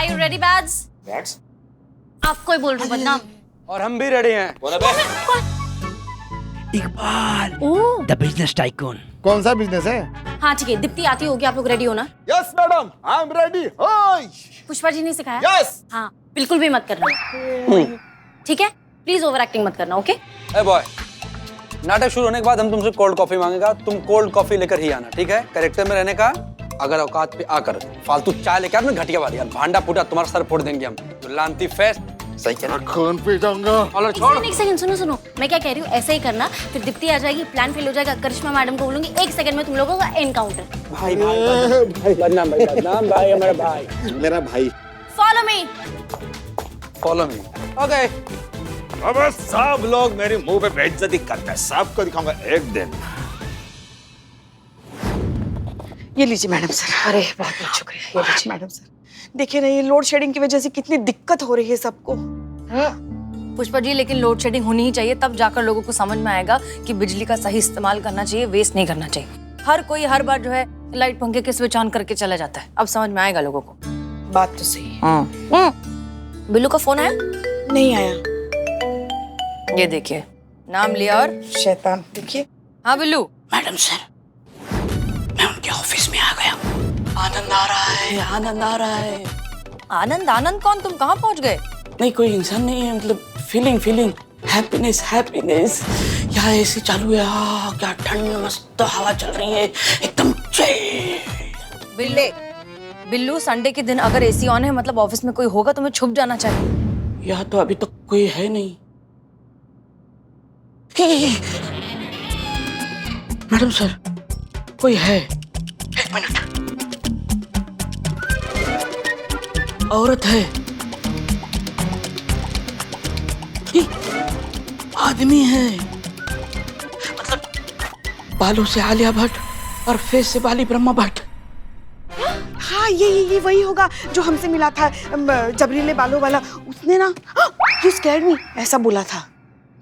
Are you ready, Bads? Bads? आपको ही बोल रहा हूँ बदनाम। और हम भी रेडी हैं। इकबाल ओह, द बिजनेस टाइकून। कौन सा बिजनेस है? हाँ ठीक है, दीप्ति आती होगी, आप लोग रेडी हो ना? Yes madam, I am ready. Hi. Pushpa ji ने सिखाया? यस। हाँ, बिल्कुल भी मत करना। ठीक है, प्लीज ओवर एक्टिंग मत करना, ओके? ए बॉय, नाटक शुरू होने के बाद हम तुमसे कोल्ड कॉफी मांगेगा, तुम कोल्ड कॉफी लेकर ही आना, ठीक है? कैरेक्टर में रहने का, अगर औकात पे आकर फालतू चाय लेकर आपने घटिया वाली यार, भांडा फूटा तुम्हारा सर फोड़ देंगे हम। जो लानती फेस्ट, सही कह रहा है। खून पी जाऊंगा। और छोड़। एक सेकंड सुनो, मैं क्या कह रही हूँ, ऐसे ही करना, फिर दीप्ति आ जाएगी, प्लान फेल हो जाएगा, करिश्मा मैडम को बोलूंगी, 1 सेकंड में तुम लोगों का एनकाउंटर। भाई बदनाम भाई हमारा भाई, मेरा भाई। Follow me. ओके। अब सब लोग मेरे मुंह पे बेइज्जती करते हैं, सबको दिखाऊंगा एक दिन। ये लीजिए मैडम सर। अरे बहुत बहुत शुक्रिया, ये लीजिए। मैडम सर, देखिए ना, ये लोड शेडिंग की वजह से कितनी दिक्कत हो रही है सबको। पुष्पा जी, लेकिन लोड शेडिंग होनी ही चाहिए, तब जाकर लोगों को समझ में आएगा कि बिजली का सही इस्तेमाल करना चाहिए, वेस्ट नहीं करना चाहिए। हर कोई हर बार जो है लाइट पंखे के स्विच ऑन करके चला जाता है, अब समझ में आएगा लोगों को। बात तो सही है। बिल्लू का फोन आया? नहीं आया। ये देखिए, नाम लिया और शैतान। देखिए। हाँ बिल्लू। मैडम सर, मैं उनके ऑफिस में आ गया। आनंद आ रहा है, आनंद आ रहा है। आनंद? आनंद कौन? तुम कहाँ पहुँच गए? नहीं, कोई इंसान नहीं है, मतलब फीलिंग हैप्पीनेस। यहाँ एसी चालू है, क्या ठंड, मस्त हवा चल रही है, एकदम चिल। बिल्लू, संडे के दिन अगर एसी ऑन है मतलब ऑफिस में कोई होगा, तुम्हें छुप जाना चाहिए। यहाँ तो अभी तक कोई है नहीं। मैडम सर, कोई है। 1 मिनट। औरत है, आदमी है, मतलब बालों से आलिया भट्ट और फेस से बाली ब्रह्मा भट्ट। हाँ, ये वही होगा जो हमसे मिला था, जबरीले बालों वाला। उसने ना यू स्कैर्ड मी ऐसा बोला था।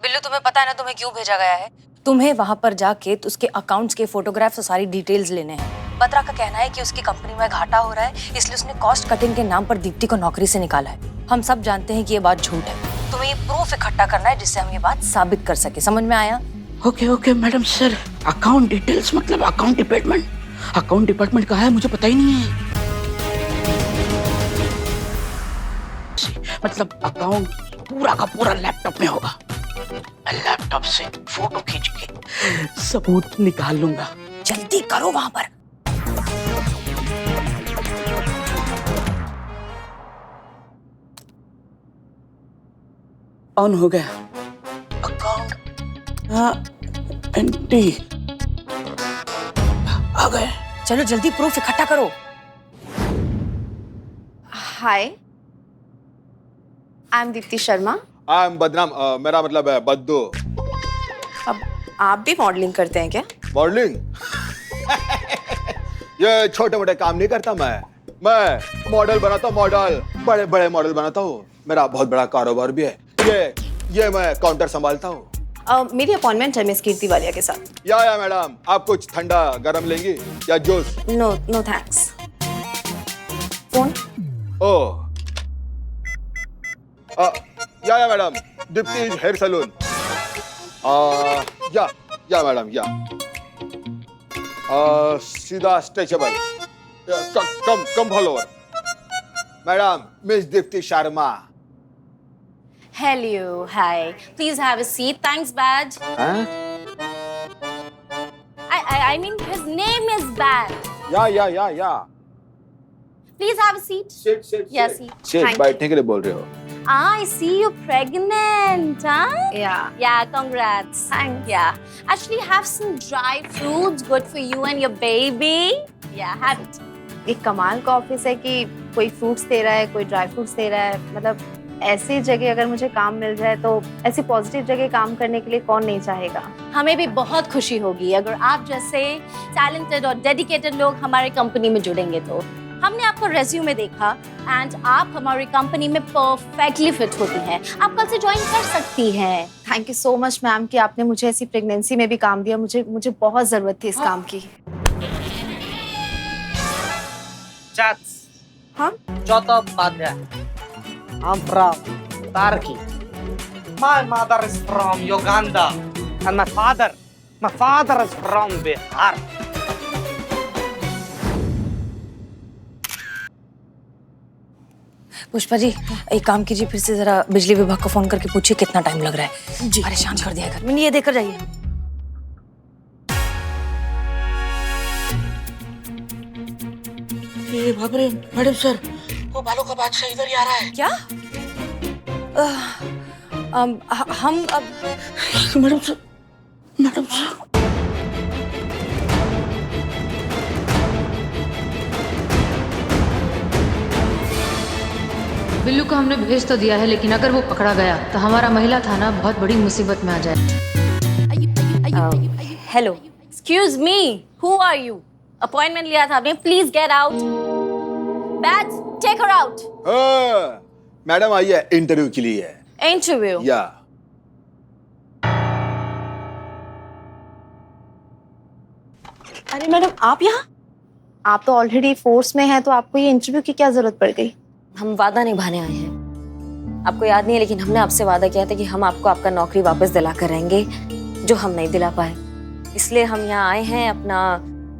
बिल्लू, तुम्हें पता है ना तुम्हें क्यों भेजा गया है? तुम्हें वहां पर जाके उसके अकाउंट्स के फोटोग्राफ्स और सारी डिटेल्स लेने हैं। बत्रा का कहना है कि उसकी कंपनी में घाटा हो रहा है, इसलिए उसने कॉस्ट कटिंग के नाम पर दीप्ति को नौकरी से निकाला है। हम सब जानते हैं कि ये बात झूठ है, तुम्हें ये प्रूफ इकट्ठा करना है जिससे हम ये बात साबित कर सके। समझ में आया? Okay madam sir. Account details मतलब अकाउंट डिपार्टमेंट? अकाउंट डिपार्टमेंट कहाँ है, मुझे पता ही नहीं है। मतलब अकाउंट पूरा का पूरा लैपटॉप में होगा। लैपटॉप से फोटो खींच के सबूत निकाल लूंगा। जल्दी करो वहां पर। ऑन हो गया अकाउंट। हाँ, एंटी आ गए। चलो जल्दी प्रूफ इकट्ठा करो। Hi, I am Deepti Sharma. I am बदनाम, मेरा मतलब है बद्दू। अब आप भी मॉडलिंग करते हैं क्या? मॉडलिंग? ये छोटे मोटे काम नहीं करता मैं मॉडल बनाता हूँ, मॉडल बड़े बड़े मॉडल बनाता हूँ। मेरा बहुत बड़ा कारोबार भी है। ये मैं काउंटर संभालता हूँ। मेरी अपॉइंटमेंट है मिस कीर्ति वालिया के साथ। या मैडम, आप कुछ ठंडा गरम लेंगी या juice? No thanks. Phone? Oh, yeah madam, Deepti hair salon. Yeah madam, या सीधा stretchable, come follower. Madam, miss Deepti Sharma. Hello, hi. Please have a seat. Thanks, Badge. I mean, his name is Badge. या Please have a seat. Sit. Yeah, seat. Sit, बैठने के लिए बोल रहे हो? I see you're pregnant, huh? Yeah, congrats. Thanks. Yeah. Actually, have some dry fruits, good for you and your baby. Yeah, have it. एक कमाल का office है कि कोई फ्रूट्स दे रहा है, कोई ड्राई फ्रूट्स दे रहा है। मतलब ऐसी जगह अगर मुझे काम मिल जाए तो ऐसी पॉजिटिव जगह काम करने के लिए कौन नहीं चाहेगा। हमें भी बहुत खुशी होगी अगर आप जैसे टैलेंटेड और डेडिकेटेड लोग हमारी कंपनी में जुड़ेंगे तो। हमने आपका रेज्यूमे देखा एंड आप हमारी कंपनी में परफेक्टली फिट होती हैं। आप कल से ज्वाइन कर सकती हैं। Thank you so much ma'am कि आपने मुझे ऐसी प्रेगनेंसी में भी काम दिया। मुझे बहुत जरूरत थी इस काम की। हाँ? चौथा Upadhyay. I'm from Turkey. My mother is from Uganda and my father is from Bihar. Pushpa ji एक काम कीजिए, फिर से जरा बिजली विभाग को फोन करके पूछिए कितना टाइम लग रहा है। जी। परेशान कर दिया घर में। ये देकर जाइए। ये बाप रे मैडम सर, वो बालों का बादशाह इधर ही आ रहा है। क्या? हम अब madam sir, madam sir. Billu को हमने भेज तो दिया है, लेकिन अगर वो पकड़ा गया तो हमारा महिला थाना बहुत बड़ी मुसीबत में आ जाए। Hello, excuse me, who are you? Appointment लिया था आपने, please get out. Bats, take her out. Madam आई है इंटरव्यू के लिए। इंटरव्यू? या अरे मैडम, आप यहाँ? आप तो ऑलरेडी फोर्स में हैं, तो आपको ये इंटरव्यू की क्या जरूरत पड़ गई? हम वादा निभाने आए हैं। आपको याद नहीं है, लेकिन हमने आपसे वादा किया था कि हम आपको आपका नौकरी वापस दिला कर रहेंगे, जो हम नहीं दिला पाए। इसलिए हम यहाँ आए हैं अपना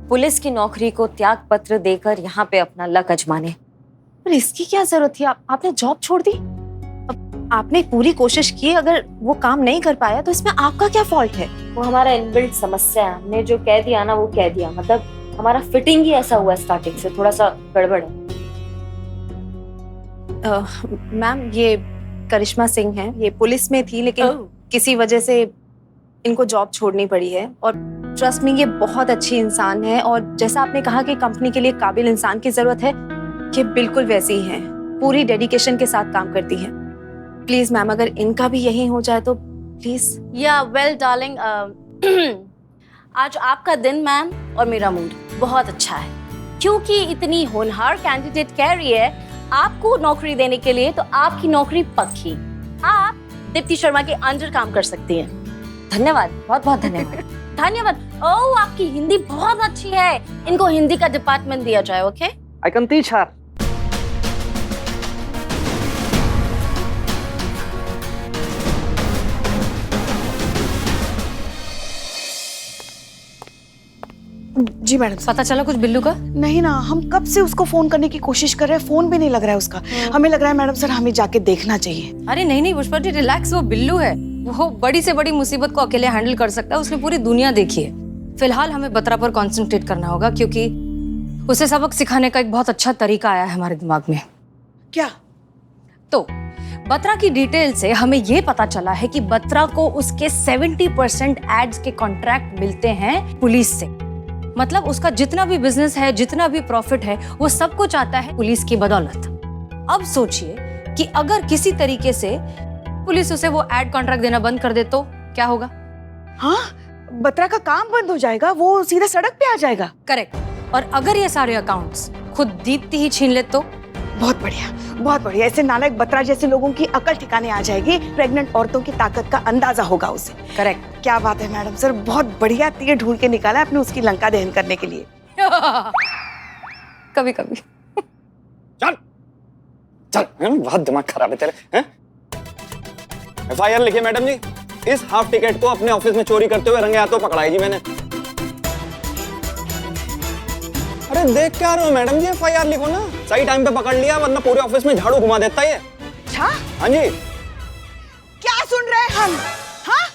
पुलिस की नौकरी को त्याग पत्र देकर यहाँ पे अपना लक आजमाने। पर इसकी क्या जरूरत थी? आपने जॉब छोड़ दी। अब आपने पूरी कोशिश की, अगर वो काम नहीं कर पाया तो इसमें आपका क्या फॉल्ट है? वो हमारा इनबिल्ट समस्या है। हमने जो कह दिया ना वो कह दिया, मतलब हमारा फिटिंग ही ऐसा हुआ स्टार्टिंग से, थोड़ा सा गड़बड़ है। मैम, ये करिश्मा सिंह हैं, ये पुलिस में थी लेकिन किसी वजह से इनको जॉब छोड़नी पड़ी है। और ट्रस्ट मी, ये बहुत अच्छी इंसान है, और जैसा आपने कहा कि कंपनी के लिए काबिल इंसान की जरूरत है, ये बिल्कुल वैसी ही हैं। पूरी डेडिकेशन के साथ काम करती हैं। प्लीज मैम, अगर इनका भी यही हो जाए तो प्लीज। या वेल डार्लिंग, आज आपका दिन मैम और मेरा मूड बहुत अच्छा है, क्योंकि इतनी होनहार कैंडिडेट कह रही है आपको नौकरी देने के लिए, तो आपकी नौकरी पक्की। आप दीप्ति शर्मा के अंडर काम कर सकती हैं। धन्यवाद, बहुत बहुत धन्यवाद। धन्यवाद। ओह, आपकी हिंदी बहुत अच्छी है, इनको हिंदी का डिपार्टमेंट दिया जाए। Okay, I can teach her. जी मैडम। पता चला कुछ बिल्लू का? नहीं ना, हम कब से उसको फोन करने की कोशिश कर रहे हैं, फोन भी नहीं लग रहा है उसका। हमें लग रहा है मैडम सर हमें जाके देखना चाहिए। अरे नहीं नहीं पुष्पा जी, रिलैक्स, वो बिल्लू है। वो बड़ी से बड़ी मुसीबत को अकेले हैंडल कर सकता है, उसने पूरी दुनिया देखी है। फिलहाल हमें बत्रा पर कॉन्सेंट्रेट करना होगा, क्योंकि उसे सबक सिखाने का एक बहुत अच्छा तरीका आया है हमारे दिमाग में। क्या? तो बत्रा की डिटेल से हमें ये पता चला है कि बत्रा को उसके 70% एड्स के कॉन्ट्रैक्ट मिलते हैं पुलिस से। मतलब उसका जितना भी बिजनेस है, जितना भी प्रॉफिट है, वो सब कुछ आता है पुलिस की बदौलत। अब सोचिए कि अगर किसी तरीके से पुलिस उसे वो एड कॉन्ट्रैक्ट देना बंद कर दे तो क्या होगा? हाँ, बत्रा का काम बंद हो जाएगा, वो सीधा सड़क पे आ जाएगा। करेक्ट। और अगर ये सारे अकाउंट्स खुद दीप्ति ही छीन ले तो? बहुत बढ़िया, बहुत बढ़िया। ऐसे नालायक बत्रा जैसे लोगों की अकल ठिकाने आ जाएगी, प्रेग्नेंट औरतों की ताकत का अंदाजा होगा उसे। करेक्ट। क्या बात है मैडम सर, बहुत बढ़िया तीर ढूंढ के निकाला आपने उसकी लंका दहन करने के लिए। कभी कभी। चल चल, बहुत दिमाग खराब है तेरे, हैं? FIR लिखिए मैडम जी, इस हाफ टिकट को अपने ऑफिस में चोरी करते हुए रंगे हाथों पकड़ाई जी मैंने। अरे देख क्या रहे हो मैडम जी, FIR लिखो ना। सही टाइम पे पकड़ लिया, वरना पूरे ऑफिस में झाड़ू घुमा देता है। अच्छा, हाँ जी। क्या सुन रहे हैं हम? हाँ,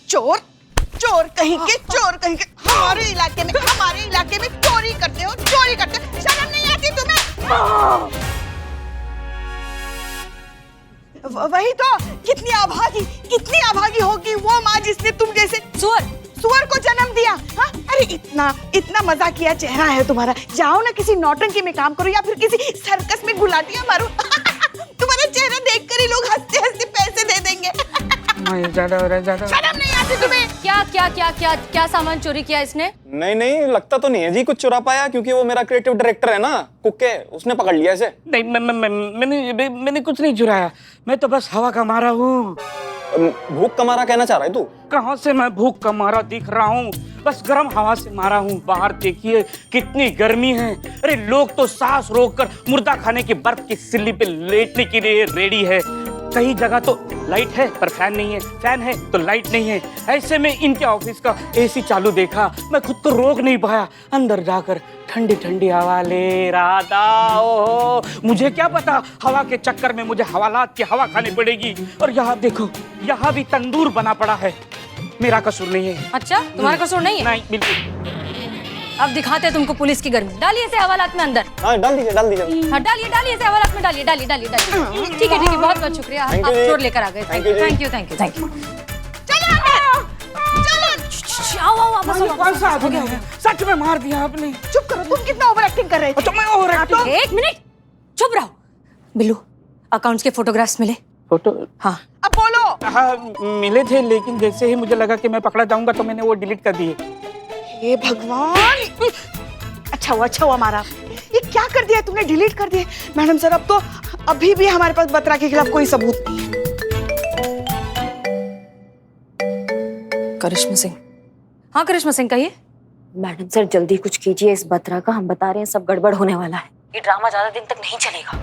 चोर, चोर कहीं के, चोर कहीं के। हमारे इलाके में चोरी करते हो, चोरी करते हो। शर्म नहीं आती तुम्हें? वही तो, कितनी अभागी होगी वो माँ जिसने तुम जैसे सुअर को जन्म दिया। हाँ, अरे इतना मजाकिया चेहरा है तुम्हारा। जाओ ना किसी नौटंकी में काम करो, या फिर किसी सर्कस में गुलाटियां मारो। तुम्हारा चेहरा देखकर ही लोग हंसते हंसते पैसे दे देंगे। ज्यादा हो रहा है, ज्यादा। शर्म नहीं आती तुम्हें? क्या सामान चोरी किया इसने? नहीं, लगता तो नहीं है जी कुछ चुरा पाया, क्योंकि वो मेरा क्रिएटिव डायरेक्टर है ना, कुक्के, उसने पकड़ लिया इसे। नहीं, मैंने कुछ नहीं चुराया, मैं तो बस हवा का मारा हूँ। भूख का मारा कहना चाह रहा है तू? कहाँ से मैं भूख का मारा दिख रहा हूँ? बस गर्म हवा से मारा हूँ। बाहर देखिए कितनी गर्मी है। अरे लोग तो सांस रोककर मुर्दा खाने की बर्फ की सिल्ली पे लेटने के लिए रेडी है। कई जगह तो लाइट है पर फैन नहीं है, फैन है तो लाइट नहीं है। ऐसे में इनके ऑफिस का एसी चालू देखा, मैं खुद को रोक नहीं पाया। अंदर जाकर ठंडी ठंडी हवा ले रहा था। ओहो, मुझे क्या पता हवा के चक्कर में मुझे हवालात की हवा खानी पड़ेगी। और यहाँ देखो, यहाँ भी तंदूर बना पड़ा है। मेरा कसूर नहीं है। अच्छा, तुम्हारा कसूर नहीं है? नहीं, बिल्कुल। अब दिखाते हैं तुमको पुलिस की गर्मी। डालिए इसे हवालात में अंदर। हाँ, डाल दीजिए, डाल दीजिए। हाँ, डालिए इसे हवालात में, डालिए। ठीक है, बहुत बहुत शुक्रिया। आप चोर लेकर आ गए। Thank you. कौन सा आदमी है? सच में मार दिया आपने। चुप करो, तुम कितना ओवर एक्टिंग कर रहे थे? अच्छा, मैं ओवर एक्टिंग? एक मिनट, चुप रहो। बिल्लू, अकाउंट्स के फोटोग्राफ्स मिले? फोटो? हाँ। अब बोलो। हाँ, मिले थे, लेकिन जैसे ही मुझे लगा कि मैं पकड़ा जाऊंगा तो मैंने वो डिलीट कर दिए। हे भगवान, अच्छा हुआ मारा। ये क्या कर दिया तुमने? डिलीट कर दिए? मैडम सर, अब तो अभी भी हमारे पास बत्रा के खिलाफ कोई सबूत नहीं है। करिश्मा सिंह। हाँ करिश्मा सिंह, कहिए। मैडम सर जल्दी कुछ कीजिए इस बत्रा का, हम बता रहे हैं सब गड़बड़ होने वाला है। ये ड्रामा ज्यादा दिन तक नहीं चलेगा।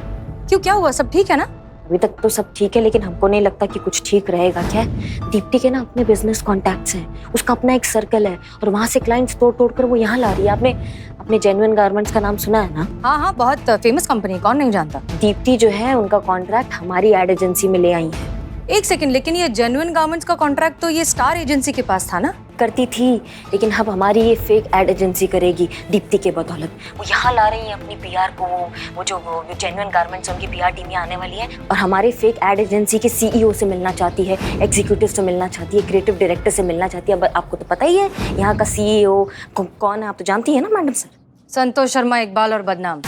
क्यों, क्या हुआ? सब ठीक है ना? अभी तक तो सब ठीक है, लेकिन हमको नहीं लगता कि कुछ ठीक रहेगा। क्या है, दीप्ति के ना अपने बिजनेस कॉन्टैक्ट्स हैं, उसका अपना एक सर्कल है और वहाँ से क्लाइंट्स तोड़ कर वो यहाँ ला रही है। आपने अपने जेन्युइन गारमेंट्स का नाम सुना है ना? हाँ, बहुत फेमस कंपनी है, कौन नहीं जानता। दीप्ति जो है उनका कॉन्ट्रैक्ट हमारी एड एजेंसी में ले आई है। एक सेकंड, लेकिन ये जेन्युइन गारमेंट्स का कॉन्ट्रैक्ट तो ये स्टार एजेंसी के पास था ना? करती थी, लेकिन अब हमारी ये फेक एड एजेंसी करेगी दीप्ति के बदौलत। वो यहाँ ला रही है अपनी पीआर को। वो जो जेन्युइन गारमेंट्स उनकी पीआर टीम यहाँ आने वाली है और हमारे फेक एड एजेंसी के सीईओ से मिलना चाहती है, एग्जीक्यूटिव से मिलना चाहती है, क्रिएटिव डायरेक्टर से मिलना चाहती है। अब आपको तो पता ही है यहाँ का सीईओ कौन है, आप तो जानती है ना मैडम सर? संतोष शर्मा, इकबाल और बदनाम।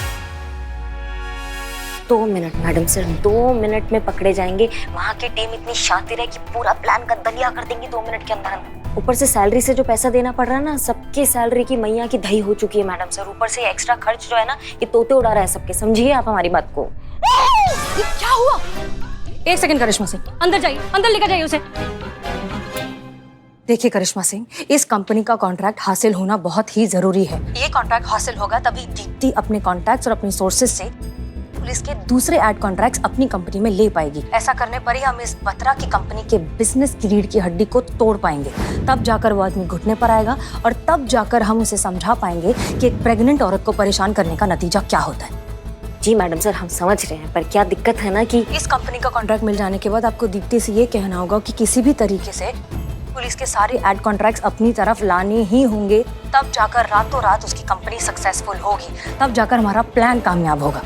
2 मिनट मैडम सर, 2 मिनट में पकड़े जाएंगे। वहाँ की टीम इतनी शातिर है कि पूरा प्लान का दलिया कर देंगी 2 मिनट के अंदर। ऊपर से सैलरी से जो पैसा देना पड़ रहा है ना, सबकी सैलरी की मैया की दही हो चुकी है मैडम सर। ऊपर से एक्स्ट्रा खर्च जो है ना, ये तोते उड़ा रहा है सबके। समझिए आप हमारी बात को। ये क्या हुआ? एक सेकंड करिश्मा सिंह, अंदर जाइए, अंदर लेकर जाइए उसे। देखिए करिश्मा सिंह, इस कंपनी का कॉन्ट्रैक्ट हासिल होना बहुत ही जरूरी है। ये कॉन्ट्रैक्ट हासिल होगा तभी दीप्ति अपने कॉन्टैक्ट्स और अपनी सोर्सेज से पुलिस के दूसरे एड कॉन्ट्रैक्ट्स अपनी कंपनी में ले पाएगी। ऐसा करने पर ही हम इस बत्रा की कंपनी के बिजनेस की रीढ़ की हड्डी को तोड़ पाएंगे। तब जाकर वो आदमी घुटने पर आएगा और तब जाकर हम उसे समझा पाएंगे कि एक प्रेग्नेंट औरत को परेशान करने का नतीजा क्या होता है। जी मैडम सर, हम समझ रहे हैं, पर क्या दिक्कत है ना कि इस कंपनी का कॉन्ट्रैक्ट मिल जाने के बाद आपको दीप्ति से ये कहना होगा कि किसी भी तरीके से पुलिस के सारे एड कॉन्ट्रैक्ट्स अपनी तरफ लाने ही होंगे। तब जाकर रातों रात उसकी कंपनी सक्सेसफुल होगी, तब जाकर हमारा प्लान कामयाब होगा।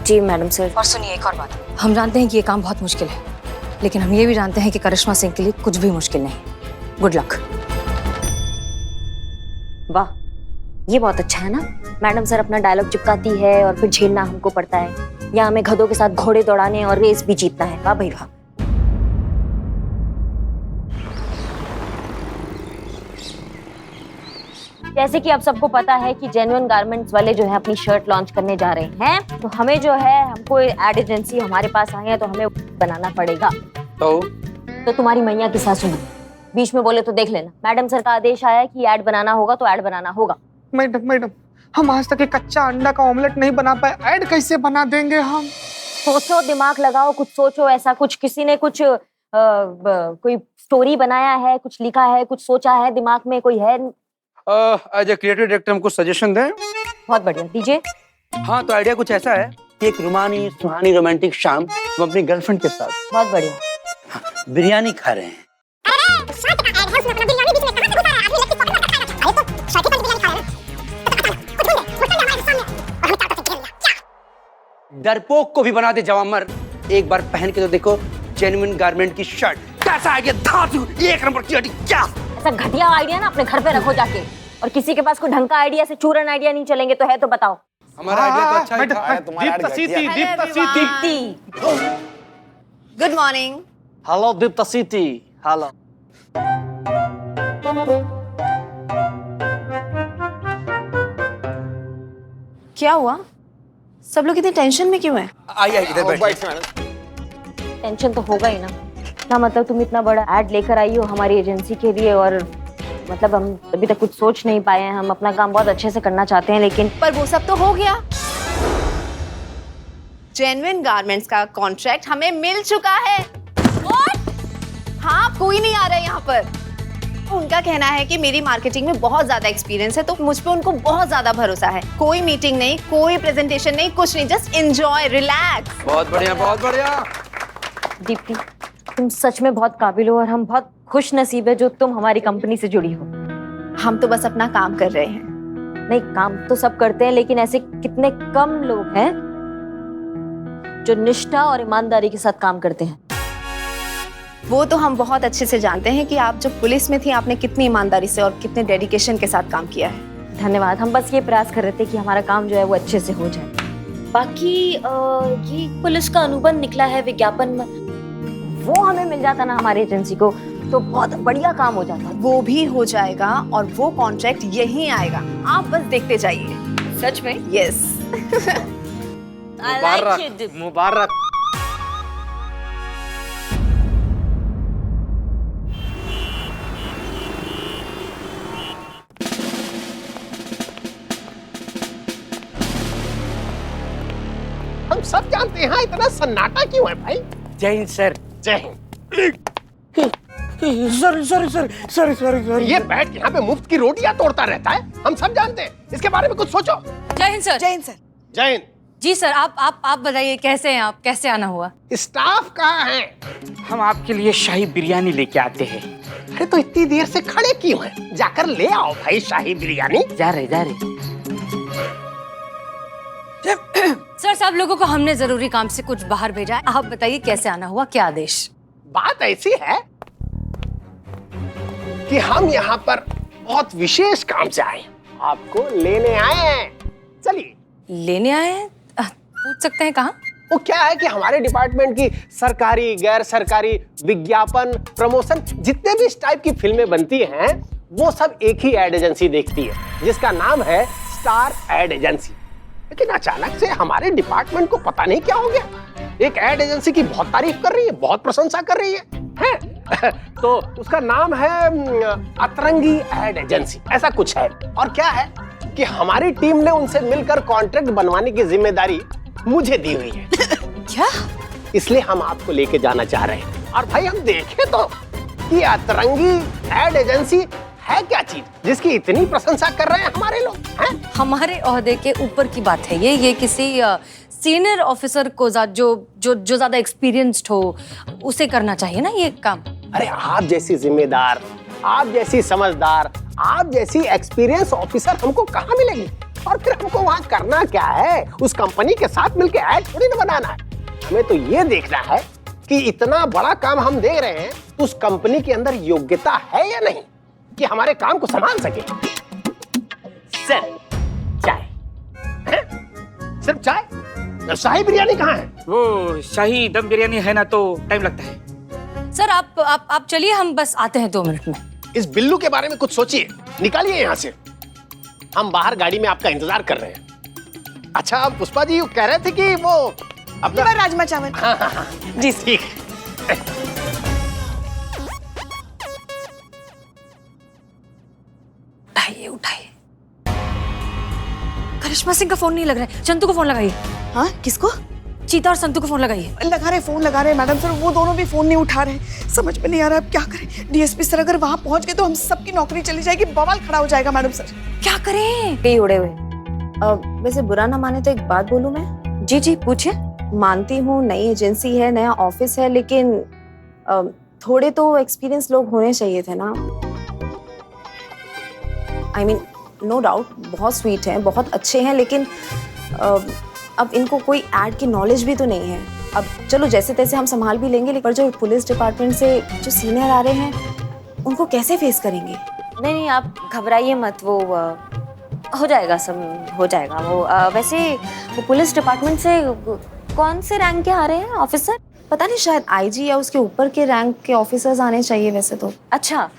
जी मैडम सर। और सुनिए एक और बात, हम जानते हैं कि ये काम बहुत मुश्किल है, लेकिन हम ये भी जानते हैं कि करिश्मा सिंह के लिए कुछ भी मुश्किल नहीं। Good luck. वाह, ये बहुत अच्छा है ना। मैडम सर अपना डायलॉग चिपकाती है और फिर झेलना हमको पड़ता है। या हमें गधों के साथ घोड़े दौड़ाने और रेस भी जीतना है। वाह भाई वाह। जैसे कि आप सबको पता है कि जेन्युइन गारमेंट्स वाले जो है अपनी शर्ट लॉन्च करने जा रहे हैं, तो हमें जो है, हमको एड एजेंसी हमारे पास आई है तो हमें बनाना पड़ेगा। तो तुम्हारी मैया की सासू बीच में बोले तो देख लेना। मैडम सर का आदेश आया है कि ऐड बनाना होगा तो ऐड बनाना होगा। मैडम, हम आज तक एक कच्चा अंडा का ऑमलेट नहीं बना पाए, ऐड कैसे बना देंगे हम? सोचो, दिमाग लगाओ, कुछ सोचो। ऐसा कुछ किसी ने कुछ कोई स्टोरी बनाया है, कुछ लिखा है, कुछ सोचा है दिमाग में, कोई है? एज ए क्रिएटिव डायरेक्टर हमको सजेशन दें। बहुत बढ़िया, दीजिए। हाँ, तो आइडिया कुछ ऐसा है कि एक रुमानी सुहानी रोमांटिक शाम हम अपनी गर्लफ्रेंड के साथ बहुत बढ़िया बिरयानी खा रहे हैं। डरपोक को भी बना दे जवामर। एक बार पहन के तो देखो जेन्युइन गारमेंट की शर्ट। कैसा आइडिया? धातु एक नंबर की आइडिया। क्या ऐसा घटिया आइडिया ना अपने घर पे रखो जाके। और किसी के पास कोई ढंग का आइडिया से चूरन आइडिया नहीं चलेंगे तो है तो बताओ। हमारा आइडिया तो अच्छा ही था। Deepti. Good morning. Hello Deepti. Hello. क्या हुआ? सब लोग इतने टेंशन में क्यों हैं? आइए इधर बैठिए। टेंशन तो होगा ही ना। कृष्णा, मतलब तुम इतना बड़ा एड लेकर आई हो हमारी एजेंसी के लिए, और मतलब हम अभी तक कुछ सोच नहीं पाए हैं। हम अपना काम बहुत अच्छे से करना चाहते हैं, लेकिन पर वो सब तो हो गया। जेन्युइन गारमेंट्स का कॉन्ट्रैक्ट हमें मिल चुका है। What? हाँ, कोई नहीं आ रहा है यहाँ पर। उनका कहना है कि मेरी मार्केटिंग में बहुत ज्यादा एक्सपीरियंस है, तो मुझ पे उनको बहुत ज्यादा भरोसा है। कोई मीटिंग नहीं, कोई प्रेजेंटेशन नहीं, कुछ नहीं, जस्ट एंजॉय, रिलैक्स। बहुत बढ़िया, बहुत बढ़िया। दीप्ति, तुम सच में बहुत काबिल हो और हम बहुत खुश नसीब है जो तुम हमारी कंपनी से जुड़ी हो। हम तो बस अपना काम कर रहे हैं। नहीं, काम तो सब करते हैं, लेकिन ऐसे कितने कम लोग हैं जो निष्ठा और ईमानदारी के साथ काम करते हैं। वो तो हम बहुत अच्छे से जानते हैं कि आप जब पुलिस में थी आपने कितनी ईमानदारी से और कितने डेडिकेशन के साथ काम किया है। धन्यवाद। हम बस ये प्रयास कर रहे थे कि हमारा काम जो है वो अच्छे से हो जाए। बाकी ये पुलिस का अनुबंध निकला है विज्ञापन में, वो हमें मिल जाता ना हमारी एजेंसी को तो बहुत बढ़िया काम हो जाता। वो भी हो जाएगा और वो कॉन्ट्रैक्ट यहीं आएगा, आप बस देखते जाइए। सच में? यस। मुबारक, मुबारक। हम सब जानते हैं इतना सन्नाटा क्यों है भाई। जय हिंद सर। जय Hind. Sorry sorry sorry sorry sorry sorry. ये बैठ यहाँ पे मुफ्त की रोटियां तोड़ता रहता है, हम सब जानते हैं। इसके बारे में कुछ सोचो। जय हिंद सर। जय हिंद सर। जय हिंद। जी सर, आप बताइए कैसे हैं आप, कैसे आना हुआ? स्टाफ कहाँ है? हम आपके लिए शाही बिरयानी लेके आते हैं। अरे तो इतनी देर से खड़े क्यों हैं? जाकर ले आओ भाई शाही बिरयानी। जा रहे। सर, सब लोगों को हमने जरूरी काम से कुछ बाहर भेजा है। आप बताइए कैसे आना हुआ, क्या आदेश? बात ऐसी है कि हम यहाँ पर बहुत विशेष काम से आए, आपको लेने आए हैं। चलिए। लेने आए हैं? पूछ सकते हैं कहाँ? वो क्या है कि हमारे डिपार्टमेंट की सरकारी, गैर सरकारी, विज्ञापन, प्रमोशन, जितने भी इस टाइप की फिल्में बनती हैं वो सब एक ही एड एजेंसी देखती है जिसका नाम है स्टार एड एजेंसी। लेकिन अचानक से हमारे डिपार्टमेंट को पता नहीं क्या हो गया, एक एड एजेंसी की बहुत तारीफ कर रही है, बहुत प्रशंसा कर रही है? तो उसका नाम है अतरंगी एड एजेंसी, ऐसा कुछ है। और क्या है कि हमारी टीम ने उनसे मिलकर कॉन्ट्रैक्ट बनवाने की जिम्मेदारी मुझे दी हुई है। क्या? इसलिए हम आपको लेके जाना चाह रहे हैं। और भाई हम देखें तो कि अतरंगी एड एजेंसी है क्या चीज जिसकी इतनी प्रशंसा कर रहे हैं हमारे लोग हैं? हमारे ओहदे के ऊपर की बात है ये किसी सीनियर ऑफिसर को जो ज्यादा एक्सपीरियंस्ड हो उसे करना चाहिए ना ये काम। अरे आप जैसी जिम्मेदार, आप जैसी समझदार, आप जैसी एक्सपीरियंस ऑफिसर हमको कहाँ मिलेगी? और फिर हमको वहाँ करना क्या है? उस कंपनी के साथ मिलकर ऐड थोड़ी ना बनाना है। हमें तो ये देखना है कि इतना बड़ा काम हम दे रहे हैं, उस कंपनी के अंदर योग्यता है या नहीं कि हमारे काम को संभाल सके। सर, चाय है? सिर्फ चाय? शाही बिरयानी कहाँ है? वो शाही दम बिरयानी है ना, तो टाइम लगता है। सर आप चलिए, हम बस आते हैं 2 मिनट में। इस बिल्लू के बारे में कुछ सोचिए, निकालिए यहाँ से। हम बाहर गाड़ी में आपका इंतजार कर रहे हैं। अच्छा, पुष्पा जी कह रहे थे कि वो अपना राजमा चावल। हाँ। जी ठीक। उठाइए। करिश्मा सिंह का फोन नहीं लग रहा है, संतू को फोन लगाइए। हाँ, किसको? चीता और संतू को फोन लगाइए। फोन लगा रहे मैडम सर, वो दोनों भी फोन नहीं उठा रहे। समझ में नहीं आ रहा अब क्या करें। डीएसपी सर अगर वहाँ पहुँच गए तो हम सबकी नौकरी चली जाएगी, बवाल खड़ा हो जाएगा मैडम सर। क्या करें? कई उड़े हुए। वैसे बुरा ना माने तो एक बात बोलूं मैं? जी पूछे। मानती हूँ नई एजेंसी है, नया ऑफिस है, लेकिन थोड़े तो एक्सपीरियंस लोग होने चाहिए थे ना। I mean, नो डाउट बहुत स्वीट हैं, बहुत अच्छे हैं, लेकिन अब इनको कोई ऐड की नॉलेज भी तो नहीं है। अब चलो जैसे तैसे हम संभाल भी लेंगे, लेकिन जो पुलिस डिपार्टमेंट से जो सीनियर आ रहे हैं उनको कैसे फेस करेंगे? नहीं, आप घबराइए मत, वो हो जाएगा, सब हो जाएगा। वो वैसे वो पुलिस डिपार्टमेंट से कौन से रैंक के आ रहे हैं ऑफिसर? पता नहीं, शायद आईजी या उसके ऊपर के रैंक के ऑफिसर्स आने चाहिए वैसे तो। अच्छा,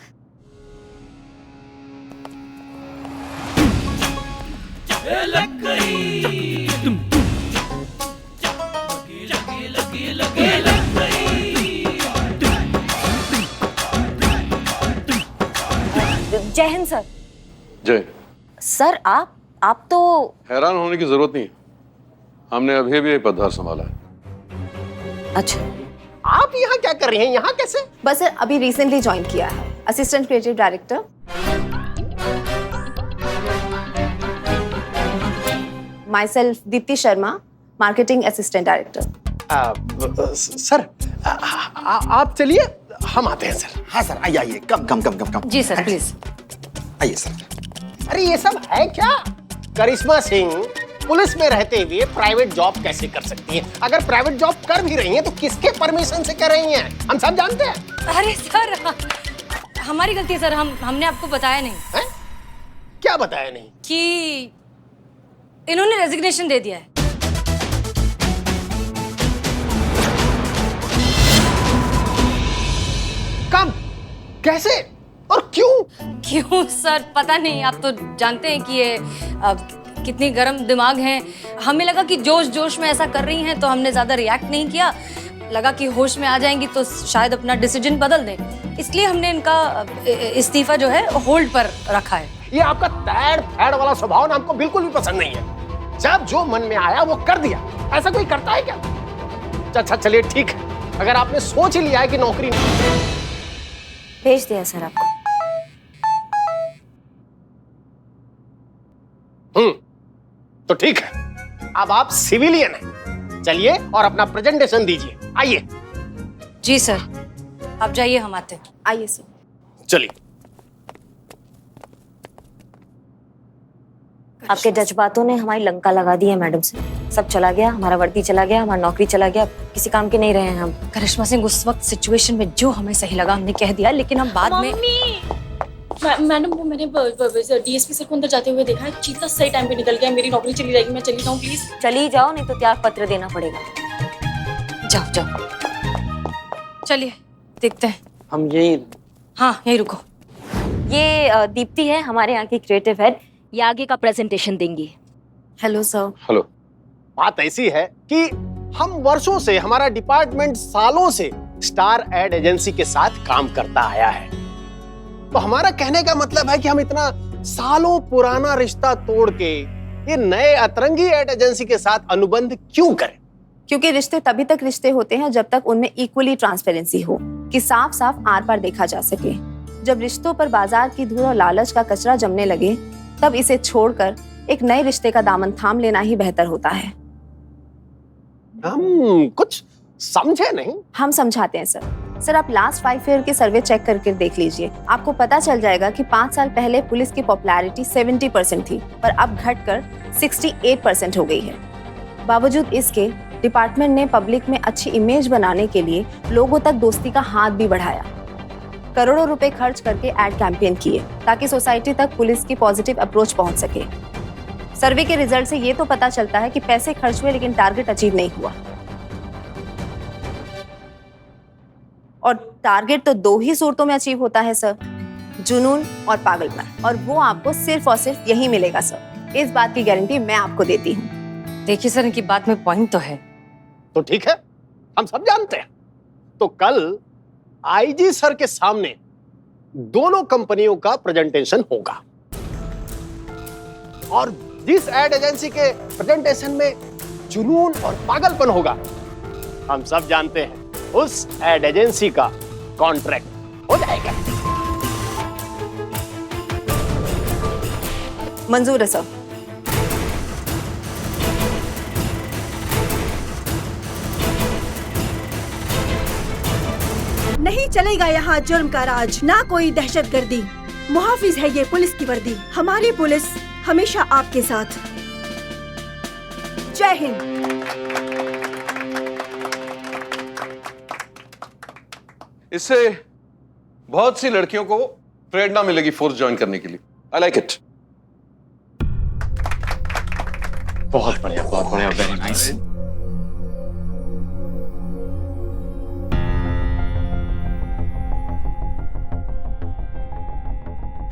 जय हिंद सर। जय। सर आप तो हैरान होने की जरूरत नहीं, हमने अभी भी पदभार संभाला है। अच्छा, आप यहाँ क्या कर रही हैं? यहाँ कैसे? बस सर अभी रिसेंटली ज्वाइन किया है, assistant creative director. My self Deepti Sharma, marketing assistant director. Sir आप चलिए, हम आते हैं सर। हाँ सर, आइए आइए, कम। जी सर प्लीज। आइए सर। अरे ये सब है क्या? करिश्मा सिंह पुलिस में रहते हुए प्राइवेट जॉब कैसे कर सकती हैं? अगर प्राइवेट जॉब कर भी रही हैं तो किसके परमिशन से कर रही हैं? हम सब जानते हैं। अरे सर हमारी गलती है सर, हमने आपको बताया नहीं। है? क्या बताया नहीं? कि इन्होंने रेजिग्नेशन दे दिया है। कब? कैसे? और क्यों? क्यों सर पता नहीं, आप तो जानते हैं कि ये कितनी गर्म दिमाग हैं। हमें लगा कि जोश में ऐसा कर रही हैं तो हमने ज्यादा रिएक्ट नहीं किया, लगा कि होश में आ जाएंगी तो शायद अपना डिसीजन बदल दें, इसलिए हमने इनका इस्तीफा जो है होल्ड पर रखा है। ये आपका तैड़ फैड़ वाला स्वभाव ना हमको बिल्कुल भी पसंद नहीं है। जब जो मन में आया वो कर दिया, ऐसा कोई करता है क्या? अच्छा चलिए ठीक है, अगर आपने सोच ही लिया है कि नौकरी भेज दिया सर आपको। तो ठीक है, अब आप सिविलियन हैं, चलिए और अपना प्रेजेंटेशन दीजिए। आइए। जी सर, आप जाइए, हम आते हैं। आइए सर। चलिए। आपके जज्बातों ने हमारी लंका लगा दी है मैडम से। सब चला गया, हमारा वर्दी चला गया, हमारा नौकरी चला गया, किसी काम के नहीं रहे हैं हम। करिश्मा सिंह उस वक्त सिचुएशन में जो हमें सही लगा हमने कह दिया, लेकिन हम बाद में मैडम वो मैंने डीएसपी सर को अंदर जाते हुए देखा है, चीता सही टाइम पे निकल गया, मेरी नौकरी चली जाएगी, मैं चली जाऊँ प्लीज। चली जाओ, नहीं तो त्याग पत्र देना पड़ेगा। जाओ चलिए देखते हैं। हम यही हाँ यही रुको। ये दीप्ति है, हमारे यहाँ की क्रिएटिव हेड, ये आगे का प्रेजेंटेशन देंगी। Hello sir. हेलो। बात ऐसी है कि हम वर्षों से, हमारा डिपार्टमेंट सालों से स्टार एड एजेंसी के साथ काम करता आया है, तो हमारा कहने का मतलब है कि हम इतना सालों पुराना रिश्ता तोड़ के ये नए अतरंगी एड एजेंसी के साथ अनुबंध क्यों करें? क्योंकि रिश्ते तभी तक रिश्ते होते हैं जब तक उनमें इक्वली ट्रांसपेरेंसी हो, कि साफ साफ आर पार देखा जा सके। जब रिश्तों पर बाजार की धूल और लालच का कचरा जमने लगे, तब इसे छोड़कर एक नए रिश्ते का दामन थाम लेना ही बेहतर होता है। हम कुछ समझे नहीं। हम समझाते हैं सर। आप लास्ट 5 ईयर के सर्वे चेक करके देख लीजिए, आपको पता चल जाएगा कि 5 साल पहले पुलिस की पॉपुलैरिटी 70% थी, पर अब घटकर 68% हो गई है। बावजूद इसके डिपार्टमेंट ने पब्लिक में अच्छी इमेज बनाने के लिए लोगों तक दोस्ती का हाथ भी बढ़ाया। करोड़ों रुपए खर्च करके एड कैंपेन किए ताकि सोसाइटी तक पुलिस की पॉजिटिव अप्रोच पहुंच सके। सर्वे के रिजल्ट से ये तो पता चलता है कि पैसे खर्च हुए लेकिन टारगेट अचीव नहीं हुआ। और टारगेट तो 2 ही सूरतों में अचीव होता है सर, जुनून और पागलपन, और वो आपको सिर्फ और सिर्फ यही मिलेगा सर। इस बात की गारंटी मैं आपको देती हूँ। देखिए सर, इनकी बात में पॉइंट तो है। तो ठीक है, हम सब जानते हैं। तो कल आईजी सर के सामने दोनों कंपनियों का प्रेजेंटेशन होगा, और जिस एड एजेंसी के प्रेजेंटेशन में जुनून और पागलपन होगा, हम सब जानते हैं उस एड एजेंसी का कॉन्ट्रैक्ट हो जाएगा। मंजूर है सर। नहीं चलेगा यहाँ जुर्म का राज, ना कोई दहशतगर्दी। मुहाफिज है ये पुलिस की वर्दी, हमारी पुलिस हमेशा आपके साथ। जय हिंद। इससे बहुत सी लड़कियों को प्रेरणा मिलेगी फोर्स ज्वाइन करने के लिए। I like it. बहुत बढ़िया, वेरी नाइस।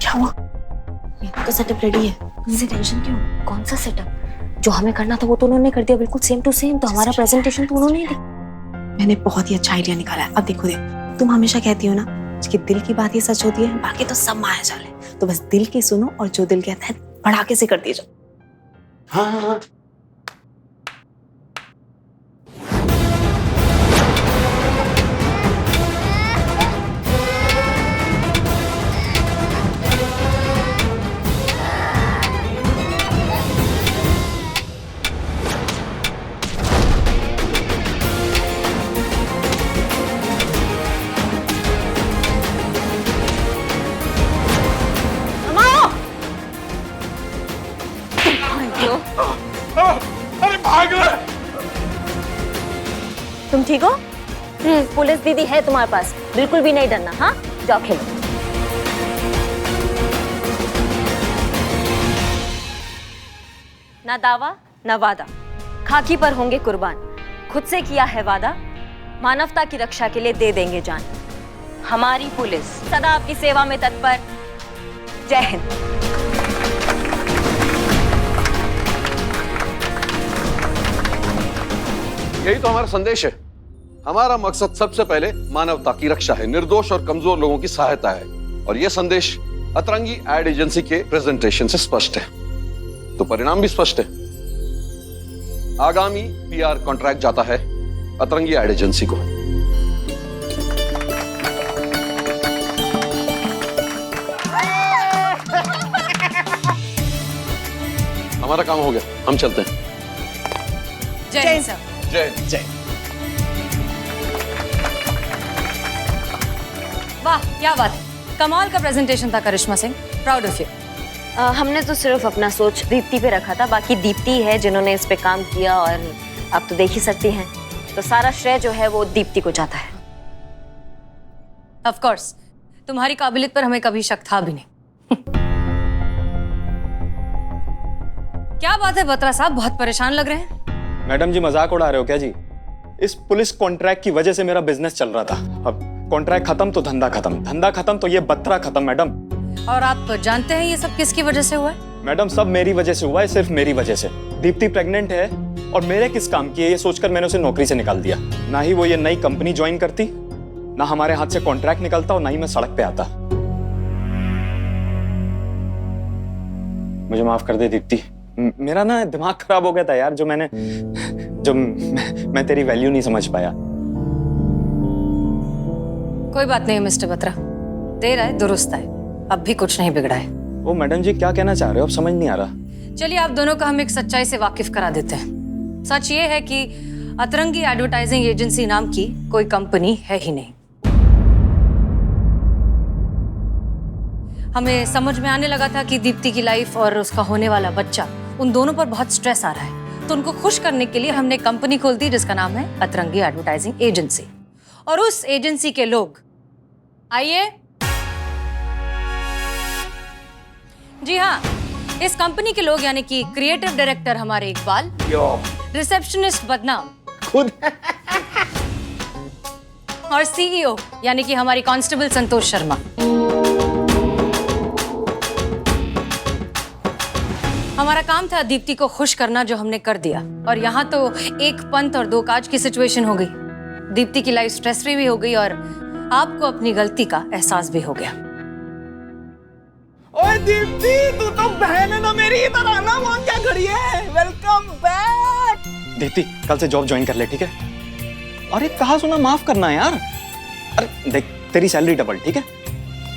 क्या हुआ? मेरा तो सेटअप रेडी है, मुझे टेंशन क्यों? कौन सा सेटअप? जो हमें करना था वो तो उन्होंने कर दिया, बिल्कुल सेम टू सेम। तो हमारा प्रेजेंटेशन तो उन्होंने ही दिया। मैंने बहुत ही अच्छा आइडिया निकाला है। अब देखो तुम हमेशा कहती हो ना कि दिल की बात ही सच होती है, बाकी तो सब माया जाल है। तो बस दिल की सुनो और जो दिल कहता है पड़ाके से कर दीजिए। हाँ। अरे भाग रहे। तुम ठीक हो? पुलिस दीदी है तुम्हारे पास, बिल्कुल भी नहीं डरना। हाँ, जाओ खेलो। ना दावा ना वादा, खाकी पर होंगे कुर्बान। खुद से किया है वादा, मानवता की रक्षा के लिए दे देंगे जान। हमारी पुलिस सदा आपकी सेवा में तत्पर। जय हिंद। यही तो हमारा संदेश है। हमारा मकसद सबसे पहले मानवता की रक्षा है, निर्दोष और कमजोर लोगों की सहायता है। और यह संदेश अतरंगी एड एजेंसी के प्रेजेंटेशन से स्पष्ट है, तो परिणाम भी स्पष्ट है। आगामी पीआर कॉन्ट्रैक्ट जाता है अतरंगी एड एजेंसी को। हमारा काम हो गया, हम चलते हैं। जय हिंद सर। जय जय। वाह, क्या बात है, कमाल का प्रेजेंटेशन था करिश्मा सिंह, प्राउड ऑफ यू। हमने तो सिर्फ अपना सोच दीप्ति पे रखा था, बाकी दीप्ति है जिन्होंने इस पे काम किया और आप तो देख ही सकती हैं, तो सारा श्रेय जो है वो दीप्ति को जाता है। ऑफ कोर्स, तुम्हारी काबिलियत पर हमें कभी शक था भी नहीं। क्या बात है बत्रा साहब, बहुत परेशान लग रहे हैं। मैडम जी मजाक उड़ा रहे हो क्या जी? इस पुलिस कॉन्ट्रैक्ट की वजह से मेरा बिजनेस चल रहा था, अब कॉन्ट्रैक्ट खत्म तो धंधा खत्म, धंधा खत्म तो ये बत्रा खत्म मैडम। और आप जानते हैं ये सब किसकी वजह से हुआ है? मैडम सब मेरी वजह से हुआ है, सिर्फ मेरी वजह से। दीप्ति प्रेग्नेंट है और मेरे किस काम की है ये सोचकर मैंने उसे नौकरी से निकाल दिया। ना ही वो ये नई कंपनी ज्वाइन करती, ना हमारे हाथ से कॉन्ट्रैक्ट निकलता और ना ही मैं सड़क पे आता। मुझे माफ कर दे दीप्ति, मेरा ना दिमाग खराब हो गया था यार, मैं तेरी वैल्यू नहीं समझ पाया। कोई बात नहीं मिस्टर बत्रा, देर है दुरुस्त है, अब भी कुछ नहीं बिगड़ा है। ओ मैडम जी क्या कहना चाह रहे हो, अब समझ नहीं आ रहा। चलिए आप दोनों का हम एक सच्चाई से वाकिफ करा देते हैं। सच ये है कि अतरंगी एडवर्टाइजिंग एजेंसी नाम की कोई कंपनी है ही नहीं। हमें समझ में आने लगा था कि दीप्ति की लाइफ और उसका होने वाला बच्चा, उन दोनों पर बहुत स्ट्रेस आ रहा है, तो उनको खुश करने के लिए हमने कंपनी खोल दी जिसका नाम है अतरंगी एडवर्टाइजिंग एजेंसी। और उस एजेंसी के लोग, आइए जी हाँ, इस कंपनी के लोग यानी कि क्रिएटिव डायरेक्टर हमारे इकबाल, रिसेप्शनिस्ट बदनाम खुद और सीईओ यानी कि हमारी कांस्टेबल संतोष शर्मा। हमारा काम था दीप्ति को खुश करना, जो हमने कर दिया। और यहाँ तो एक पंथ और दो काज की सिचुएशन हो गई। दीप्ति की लाइफ स्ट्रेस फ्री भी हो गई और आपको अपनी गलती का एहसास भी हो गया। ओए दीप्ति, तू तो बहन है ना मेरी, इधर आना, वहाँ क्या खड़ी है? Welcome back. दीप्ति कल से जॉब ज्वाइन कर ले, ठीक है? अरे कहा सुना माफ करना यार। अरे देख तेरी सैलरी डबल, ठीक है?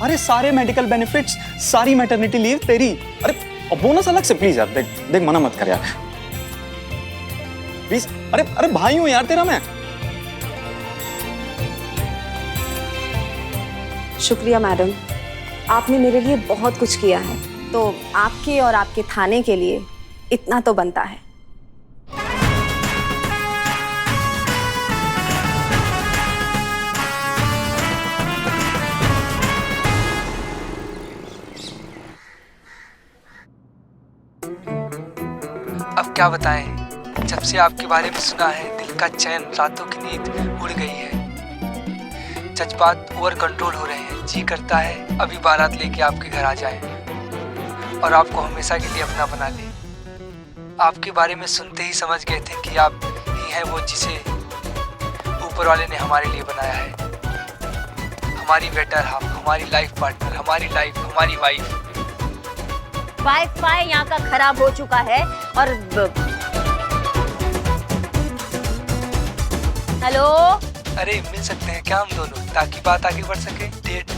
अरे सारे मेडिकल बेनिफिट्स, सारी मैटरनिटी लीव तेरी। अरे बोनस अलग से प्लीज यार, देख देख मना मत कर यार प्लीज। अरे अरे भाई हूं यार तेरा मैं। शुक्रिया मैडम, आपने मेरे लिए बहुत कुछ किया है, तो आपके और आपके थाने के लिए इतना तो बनता है। अब क्या बताएं, जब से आपके बारे में सुना है दिल का चैन, रातों की नींद उड़ गई है। जज्बात ओवर कंट्रोल हो रहे हैं, जी करता है अभी बारात लेके आपके घर आ जाए और आपको हमेशा के लिए अपना बना ले। आपके बारे में सुनते ही समझ गए थे कि आप ही हैं वो जिसे ऊपर वाले ने हमारे लिए बनाया है। हमारी बेटर हाफ, हमारी लाइफ पार्टनर, हमारी लाइफ, हमारी वाइफ। वाईफाई यहाँ का खराब हो चुका है और हेलो। अरे मिल सकते हैं क्या हम दोनों, ताकि बात आगे बढ़ सके। डेट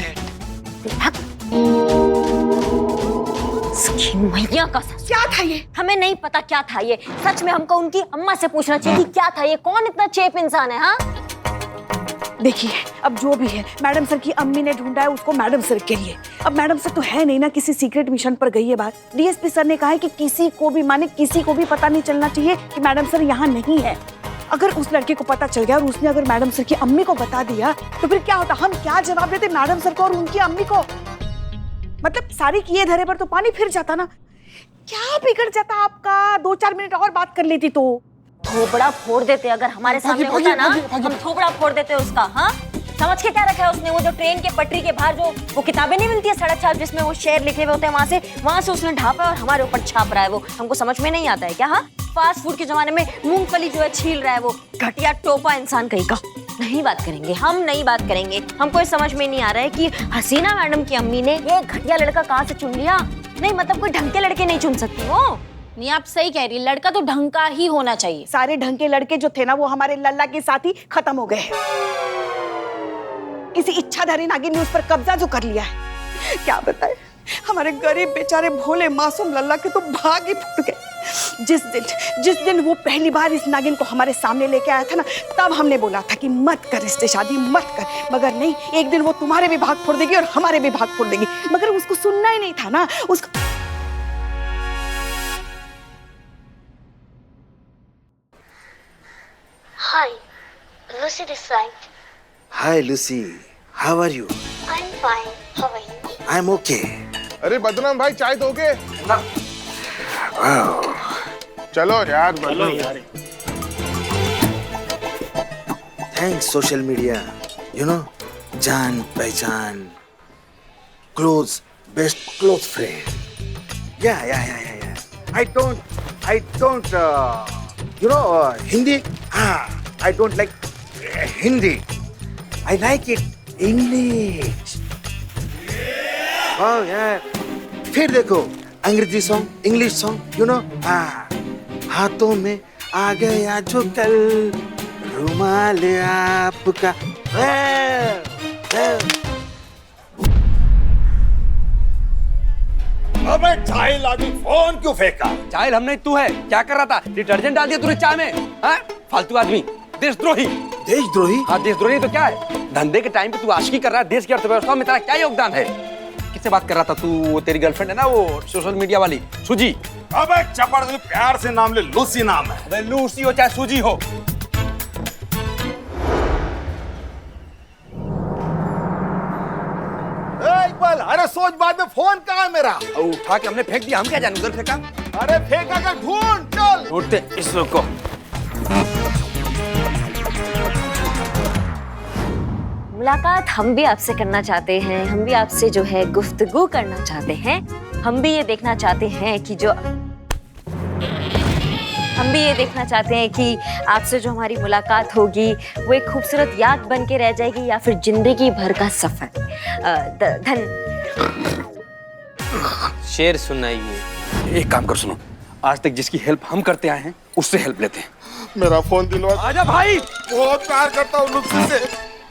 मैया का सच। क्या था ये? हमें नहीं पता क्या था ये। सच में हमको उनकी अम्मा से पूछना चाहिए कि क्या था ये। कौन इतना चेप इंसान है? हाँ देखिए, अब जो भी है, मैडम सर की अम्मी ने ढूंढा है उसको मैडम सर के लिए। अब मैडम सर तो है नहीं ना, किसी सीक्रेट मिशन पर गई है बात। डीएसपी सर ने कहा है कि किसी को भी, माने किसी को भी पता नहीं चलना चाहिए कि मैडम सर यहाँ नहीं है। अगर उस लड़के को पता चल गया और उसने अगर मैडम सर की अम्मी को बता दिया तो फिर क्या होता? हम क्या जवाब देते मैडम सर को और उनकी अम्मी को? मतलब सारी किए धरे पर तो पानी फिर जाता ना। क्या बिगड़ जाता आपका? 2-4 मिनट और बात कर लेती तो। थोबड़ा फोड़ देते अगर हमारे सामने होता ना, हम थोबड़ा फोड़ देते उसका। हाँ, समझ के क्या रखा है उसने? वो जो ट्रेन के पटरी के बाहर जो वो किताबें नहीं मिलती है सड़क छाप, जिसमें वो शेर लिखे हुए होते हैं, वहां से उसने ढापा और हमारे ऊपर छाप रहा है। वो हमको समझ में नहीं आता है क्या? हाँ, फास्ट फूड के जमाने में मूंगफली जो है छील रहा है, वो घटिया टोपा इंसान कहीं का। नहीं बात करेंगे, हम नहीं बात करेंगे। हमको ये समझ में नहीं आ रहा है कि हसीना मैडम की अम्मी ने ये घटिया लड़का कहाँ से चुन लिया। नहीं मतलब कोई ढंग के लड़के नहीं चुन सकती वो। नहीं, आप सही कह रही, लड़का तो ढंग का ही होना चाहिए। सारे ढंग के लड़के जो थे ना, वो हमारे लल्ला के साथ ही खत्म हो गए हैं। किसी इच्छाधारी नागिन ने उस पर कब्जा जो कर लिया है, क्या बताए। हमारे गरीब बेचारे भोले मासूम लल्ला के तो भाग ही फूट गए। जिस दिन वो पहली बार इस नागिन को हमारे सामने लेके आया था ना, तब हमने बोला था कि मत कर इससे शादी, मत कर। मगर नहीं, एक दिन वो तुम्हारे भी भाग फोड़ देगी और हमारे भी भाग फोड़ देगी। मगर उसको सुनना ही नहीं था ना उसको। Hi, Lucy this side. Hi Lucy, how are you? I'm fine. How are you? I'm okay. अरे बदनाम भाई, चाय दोगे? Wow. चलो यार, चलो यार। Thanks social media. You know, जान पहचान, close, best close friend. Yeah. I don't. You know, Hindi. I don't like Hindi. I like it English. Oh yeah. फिर देखो अंग्रेजी song, English song, you know. हाथों में आ गया जो कल रुमाल आपका। अबे चाइल, अभी फोन क्यों फेंका? चाइल हमने, तू है क्या कर रहा था? डिटर्जेंट डाल दिया तूने चाय में? हाँ, फालतू आदमी, देशद्रोही। देशद्रोही? हाँ, देशद्रोही तो क्या है? धंधे के टाइम पे तू आशिकी कर रहा है, देश की अर्थव्यवस्था में तेरा क्या योगदान है? किससे बात कर रहा था तू? वो तेरी गर्लफ्रेंड है ना, वो सोशल मीडिया वाली सूजी। अबे चपड़, प्यार से नाम ले, लूसी नाम है। अबे लूसी हो चाहे सूजी हो। इकबाल, अरे सोच बाद में, फोन कहाँ है मेरा? उठा के हमने फेंक दिया, हम क्या जाने उधर फेंका। अरे फेंका कर, ढूंढ, चल। ढूंढते इस लोग को। मुलाकात हम भी आपसे करना चाहते हैं, हम भी आपसे जो है गुफ्तगू करना चाहते हैं। हम भी ये देखना चाहते हैं कि आपसे जो हमारी मुलाकात होगी वो एक खूबसूरत याद बन के रह जाएगी या फिर जिंदगी भर का सफर। शेर सुनाइए। एक काम कर, सुनो, आज तक जिसकी हेल्प हम करते आए हैं उससे हेल्प लेते हैं। मेरा फोन दिलवा। आजा भाई, बहुत प्यार करता हूँ लूसी से।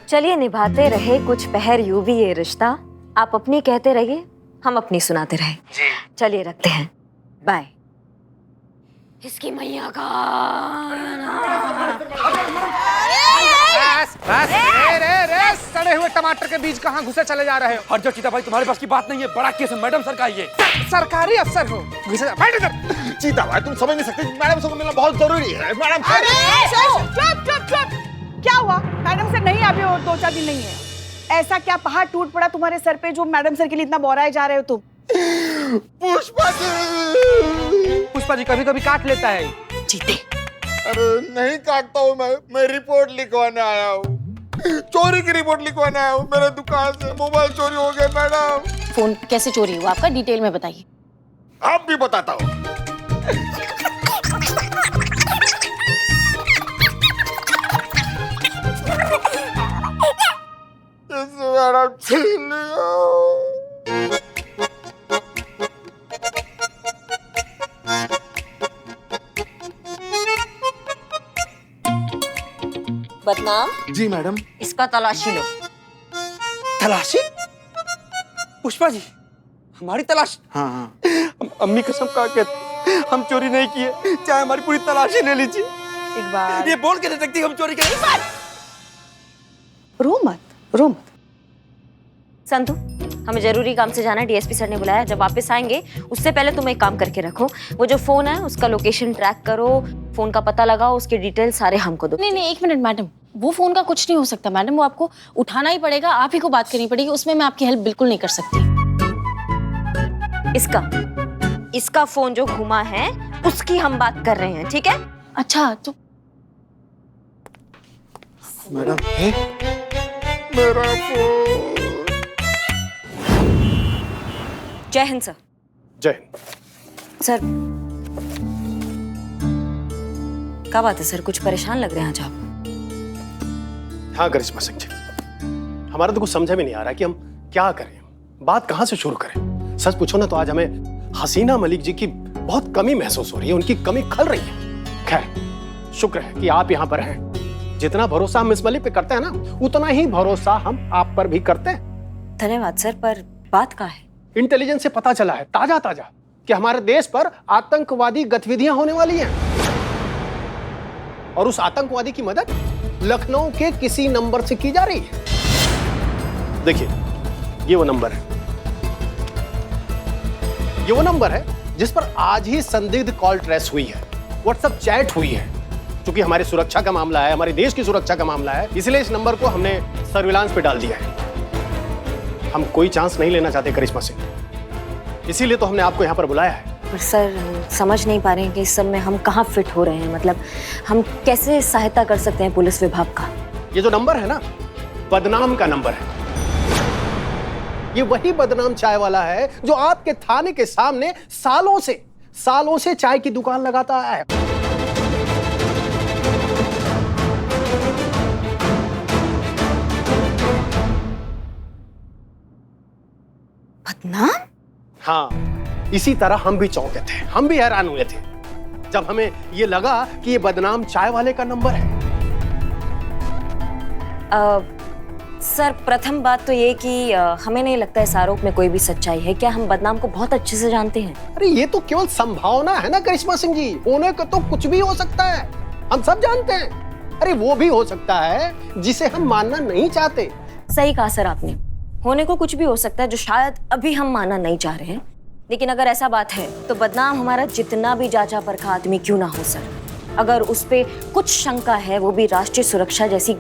चलिए, निभाते रहे कुछ पहर यूं भी ये रिश्ता। आप अपनी कहते रहिए, हम अपनी सुनाते रहे। चलिए रखते हैं, बाय। इसकी मैया का सड़े हुए टमाटर के बीज कहाँ घुसे चले जा रहे हो? हट जाओ चीता भाई, तुम्हारे पास की बात नहीं है। बड़ा केस है, मैडम सर का ये। सरकारी अफसर हो, घुसे जा। बैठ इधर। चीता भाई, तुम समझ नहीं सकते, मैडम से मिलना बहुत जरूरी है। मैडम, चुप। क्या हुआ? मैडम सर नहीं अभी और 2-4 दिन नहीं है। ऐसा क्या पहाड़ टूट पड़ा तुम्हारे सर पे जो मैडम सर के लिए इतना बोराए जा रहे हो तुम? पुष्पा जी कभी कभी काट लेता है। जीते। अरे नहीं काटता हूँ मैं रिपोर्ट लिखवाने आया हूँ। चोरी की रिपोर्ट लिखवाने आया हूँ। मेरे दुकान से मोबाइल चोरी हो गया मैडम। फोन कैसे चोरी हुआ आपका? डिटेल में बताइए। आप भी बताता हूँ। मैडम छीन लिया। बदनाम, जी मैडम। इसका तलाशी लो। तलाशी? पुष्पा जी, हमारी तलाश? हाँ हाँ। अम्मी कसम खा के हम चोरी नहीं किए, चाहे हमारी पूरी तलाशी ले लीजिए। इकबाल, ये बोल के दे सकती हम चोरी करें? रो मत। संतु, हमें जरूरी काम से जाना है, डीएसपी सर ने बुलाया। जब वापस आएंगे उससे पहले तुम एक काम करके रखो, वो जो फोन है उसका लोकेशन ट्रैक करो, फोन का पता लगाओ, उसके डिटेल सारे हमको दो। नहीं, एक मिनट मैडम, वो फोन का कुछ नहीं हो सकता मैडम, वो आपको उठाना ही पड़ेगा, आप ही को बात करनी पड़ेगी, उसमें मैं आपकी हेल्प बिल्कुल नहीं कर सकती। इसका फोन जो घुमा है उसकी हम बात कर रहे हैं, ठीक है? अच्छा, तो मैडम मेरा फोन। जय हिंद सर। जय हिंद। सर, क्या बात है सर, कुछ परेशान लग रहे हैं आज आप। हाँ करिश्मा सिंह जी, हमारा तो कुछ समझ में नहीं आ रहा कि हम क्या करें, बात कहां से शुरू करें। सच पूछो ना तो आज हमें हसीना मलिक जी की बहुत कमी महसूस हो रही है, उनकी कमी खल रही है। खैर, शुक्र है कि आप यहाँ पर हैं। जितना भरोसा हम मिस मलिक पे करते हैं ना, उतना ही भरोसा हम आप पर भी करते हैं। धन्यवाद सर, पर बात क्या है? इंटेलिजेंस से पता चला है ताजा कि हमारे देश पर आतंकवादी गतिविधियां होने वाली हैं, और उस आतंकवादी की मदद लखनऊ के किसी नंबर से की जा रही है। देखिए, ये वो नंबर है, जिस पर आज ही संदिग्ध कॉल ट्रेस हुई है, व्हाट्सएप चैट हुई है। क्योंकि हमारी सुरक्षा का मामला है, हमारे देश की सुरक्षा का मामला है, इसलिए इस नंबर को हमने सर्विलांस पे डाल दिया है। हम कोई चांस नहीं लेना चाहते करिश्मा सिंह, इसीलिए तो हमने आपको यहाँ पर बुलाया है। पर सर, समझ नहीं पा रहे हैं कि इस सब में हम कहाँ फिट हो रहे हैं, मतलब हम कैसे सहायता कर सकते हैं पुलिस विभाग का? ये जो नंबर है ना, बदनाम का नंबर है। ये वही बदनाम चाय वाला है जो आपके थाने के सामने सालों से चाय की दुकान लगाता है। बदनाम? हाँ, इसी तरह हम भी चौंके थे, हम भी हैरान हुए थे जब हमें ये लगा कि ये बदनाम चाय वाले का नंबर है। सर, प्रथम बात तो ये कि हमें नहीं लगता इस आरोप में कोई भी सच्चाई है। क्या हम बदनाम को बहुत अच्छे से जानते हैं? अरे ये तो केवल संभावना है ना करिश्मा सिंह जी, होने को तो कुछ भी हो सकता है, हम सब जानते हैं। अरे वो भी हो सकता है जिसे हम मानना नहीं चाहते। सही कहा सर आपने, होने को कुछ भी हो सकता है जो शायद अभी हम मानना नहीं चाह रहे हैं। लेकिन अगर ऐसा बात है तो बदनाम हमारा जितना भी जांचा परखा आदमी क्यों ना हो सर, अगर उस पे कुछ शंका है, वो भी राष्ट्रीय सुरक्षा जैसी